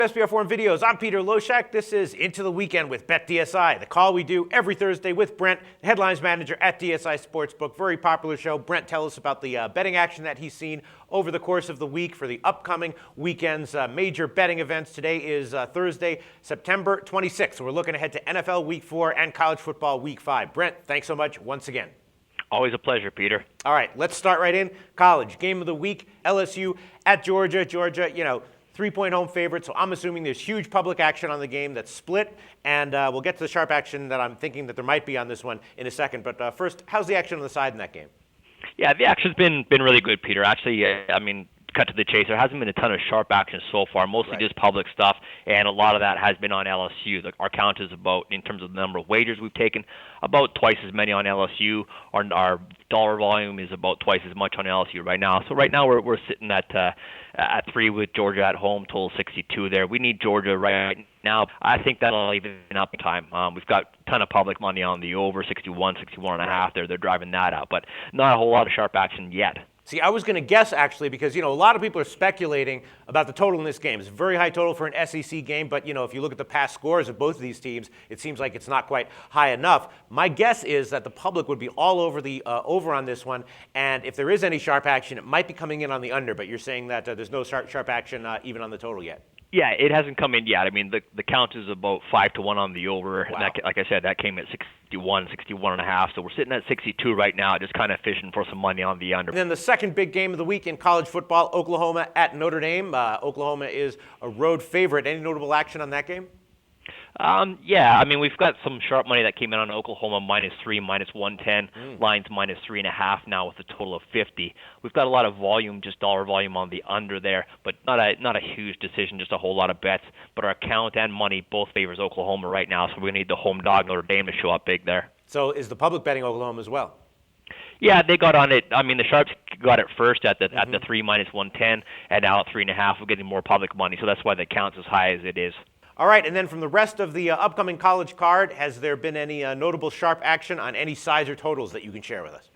SBR Forum Videos. I'm Peter Loshak. This is Into the Weekend with BetDSI, the call we do every Thursday with Brent, headlines manager at DSI Sportsbook. Very popular show. Brent, tell us about the betting action that he's seen over the course of the week for the upcoming weekend's major betting events. Today is Thursday, September 26th. So we're looking ahead to NFL Week 4 and college football Week 5. Brent, thanks so much once again. Always a pleasure, Peter. All right, let's start right in. College, game of the week, LSU at Georgia. Georgia, 3-point home favorite, so I'm assuming there's huge public action on the game that's split, and we'll get to the sharp action that I'm thinking that there might be on this one in a second. But first, how's the action on the side in that game? Yeah, the action's been really good, Peter. Actually, cut to the chase. There hasn't been a ton of sharp action so far, mostly just public stuff, and a lot of that has been on LSU. Our count is about, in terms of the number of wagers we've taken, about twice as many on LSU. Our dollar volume is about twice as much on LSU right now. So right now we're sitting at 3 with Georgia at home, total 62 there. We need Georgia right now. I think that'll even up in time. We've got a ton of public money on the over, 61 and a half. They're driving that up, but not a whole lot of sharp action yet. See, I was going to guess, actually, because, a lot of people are speculating about the total in this game. It's a very high total for an SEC game, but, if you look at the past scores of both of these teams, it seems like it's not quite high enough. My guess is that the public would be all over the over on this one, and if there is any sharp action, it might be coming in on the under, but you're saying that there's no sharp action even on the total yet. Yeah, it hasn't come in yet. I mean, the count is about 5-1 on the over. Wow. And that, like I said, that came at 61 and a half. So we're sitting at 62 right now, just kind of fishing for some money on the under. And then the second big game of the week in college football, Oklahoma at Notre Dame. Oklahoma is a road favorite. Any notable action on that game? We've got some sharp money that came in on Oklahoma -3, -110, lines -3.5 now with a total of 50. We've got a lot of volume, just dollar volume on the under there, but not a huge decision, just a whole lot of bets. But our count and money both favors Oklahoma right now, so we're going to need the home dog Notre Dame to show up big there. So is the public betting Oklahoma as well? Yeah, they got on it. I mean, the sharps got it first at the 3 -110, and now at 3.5, we're getting more public money, so that's why the count's as high as it is. All right, and then from the rest of the upcoming college card, has there been any notable sharp action on any sides or totals that you can share with us?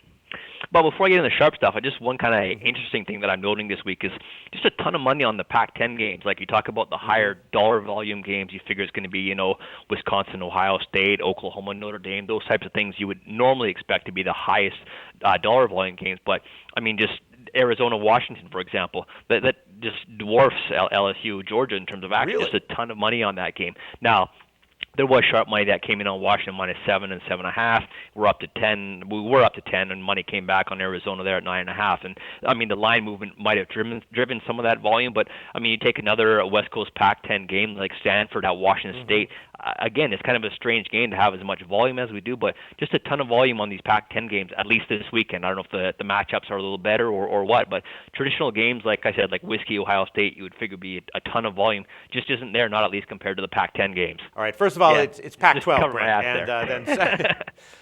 But before I get into the sharp stuff, one kind of interesting thing that I'm noting this week is just a ton of money on the Pac-10 games. Like you talk about the higher dollar volume games, you figure it's going to be, Wisconsin, Ohio State, Oklahoma, Notre Dame, those types of things you would normally expect to be the highest dollar volume games. But, just Arizona, Washington, for example, that just dwarfs LSU, Georgia in terms of action. Really? Just a ton of money on that game. Now, there was sharp money that came in on Washington -7 and 7.5. We're up to 10. We were up to 10, and money came back on Arizona there at 9.5. And the line movement might have driven some of that volume, but you take another West Coast Pac-10 game like Stanford at Washington State. Again, it's kind of a strange game to have as much volume as we do, but just a ton of volume on these Pac-10 games, at least this weekend. I don't know if the matchups are a little better or what, but traditional games, like I said, like Whiskey, Ohio State, you would figure be a ton of volume. Just isn't there, not at least compared to the Pac-10 games. All right, first of all, it's Pac-12, Brent. And then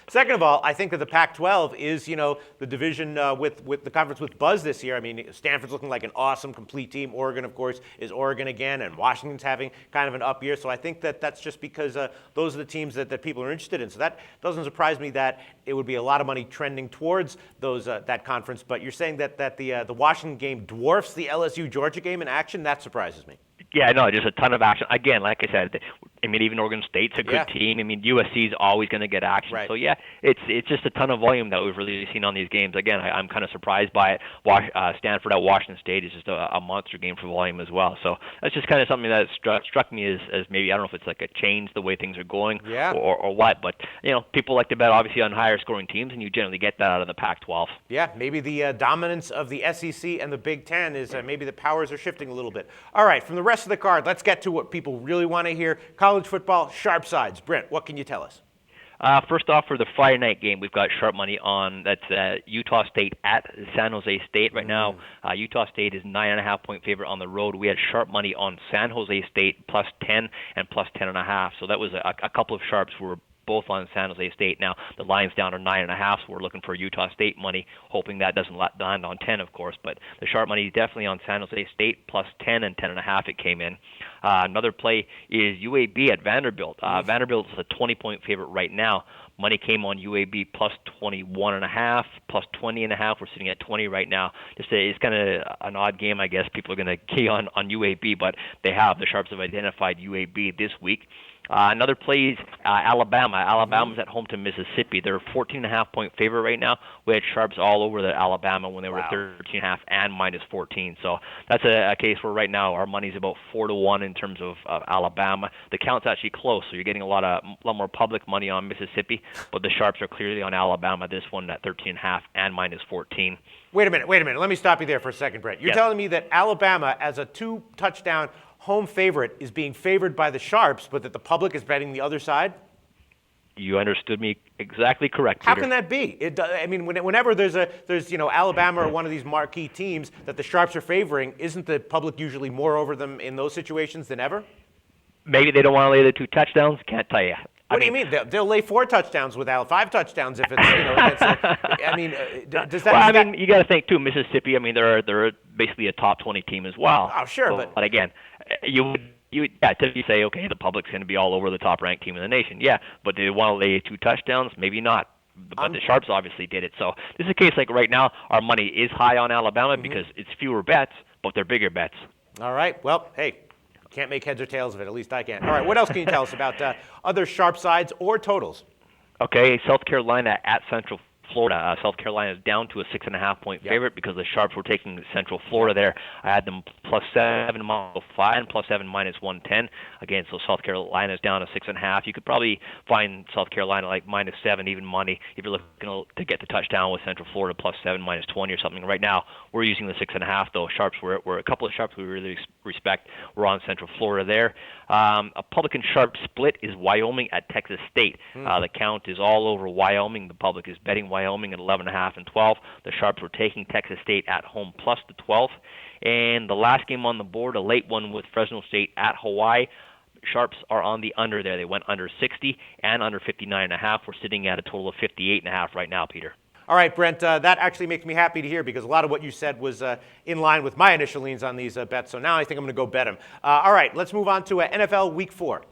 second of all, I think that the Pac-12 is, the division with the conference with buzz this year. I mean, Stanford's looking like an awesome, complete team. Oregon, of course, is Oregon again, and Washington's having kind of an up year. So I think that that's just because those are the teams that people are interested in. So that doesn't surprise me that it would be a lot of money trending towards those that conference. But you're saying that the Washington game dwarfs the LSU-Georgia game in action? That surprises me. Yeah, no, just a ton of action. Again, like I said, even Oregon State's a good team. USC's always going to get action. Right. So, it's just a ton of volume that we've really seen on these games. Again, I'm kind of surprised by it. Stanford at Washington State is just a monster game for volume as well. So that's just kind of something that struck me as maybe, I don't know if it's like a change the way things are going or what. But, people like to bet obviously on higher scoring teams, and you generally get that out of the Pac-12. Yeah, maybe the dominance of the SEC and the Big Ten is maybe the powers are shifting a little bit. All right, from the rest of the card, let's get to what people really want to hear. College football, sharp sides. Brent, what can you tell us? First off, for the Friday night game, we've got sharp money on that's Utah State at San Jose State right now. Utah State is 9.5-point favorite on the road. We had sharp money on San Jose State +10 and +10.5. So that was a couple of sharps were both on San Jose State. Now, the line's down to 9.5, so we're looking for Utah State money, hoping that doesn't land on 10, of course. But the sharp money is definitely on San Jose State, +10 and 10.5 it came in. Another play is UAB at Vanderbilt. Vanderbilt is a 20-point favorite right now, Money came on UAB plus 21.5, plus 20.5. We're sitting at 20 right now. It's kind of an odd game, I guess. People are going to key on UAB, but the Sharps have identified UAB this week. Another play is Alabama. Alabama's at home to Mississippi. They're a 14.5-point favorite right now. We had Sharps all over the Alabama when they were 13.5 and minus 14. So that's a case where right now our money's about 4-1 in terms of Alabama. The count's actually close, so you're getting a lot more public money on Mississippi, but the Sharps are clearly on Alabama. This one at 13.5 and minus 14. Wait a minute. Let me stop you there for a second, Brent. You're telling me that Alabama, as a 2-touchdown home favorite, is being favored by the Sharps, but that the public is betting the other side? You understood me exactly correct, Peter. How can that be? Whenever there's Alabama or one of these marquee teams that the Sharps are favoring, isn't the public usually more over them in those situations than ever? Maybe they don't want to lay the 2 touchdowns. Can't tell you. What do you mean? They'll lay 4 touchdowns with 5 touchdowns if it's, does that? Well, you got to think too. Mississippi. They're basically a top 20 team as well. Oh, sure, but again, you typically say, okay, the public's going to be all over the top-ranked team in the nation. Yeah, but they want to lay 2 touchdowns? Maybe not. But the Sharps obviously did it. So this is a case like right now, our money is high on Alabama because it's fewer bets, but they're bigger bets. All right. Well, hey. Can't make heads or tails of it. At least I can. All right. What else can you tell us about other sharp sides or totals? Okay. South Carolina at Central Florida. South Carolina is down to a 6.5-point favorite because the Sharps were taking Central Florida there. I had them plus 7 -5 and plus 7 minus 110. Again, so South Carolina is down to 6.5. You could probably find South Carolina like minus 7 even money if you're looking to get the touchdown with Central Florida plus 7 minus 20 or something. Right now, we're using the 6.5 though. Sharps were a couple of Sharps we really respect. We're on Central Florida there. A public and Sharp split is Wyoming at Texas State. The count is all over Wyoming. The public is betting Wyoming at 11.5 and 12. The Sharps were taking Texas State at home plus the 12. And the last game on the board, a late one with Fresno State at Hawaii. Sharps are on the under there. They went under 60 and under 59.5. We're sitting at a total of 58.5 right now, Peter. All right, Brent, that actually makes me happy to hear because a lot of what you said was in line with my initial leans on these bets. So now I think I'm going to go bet them. All right, let's move on to NFL Week 4.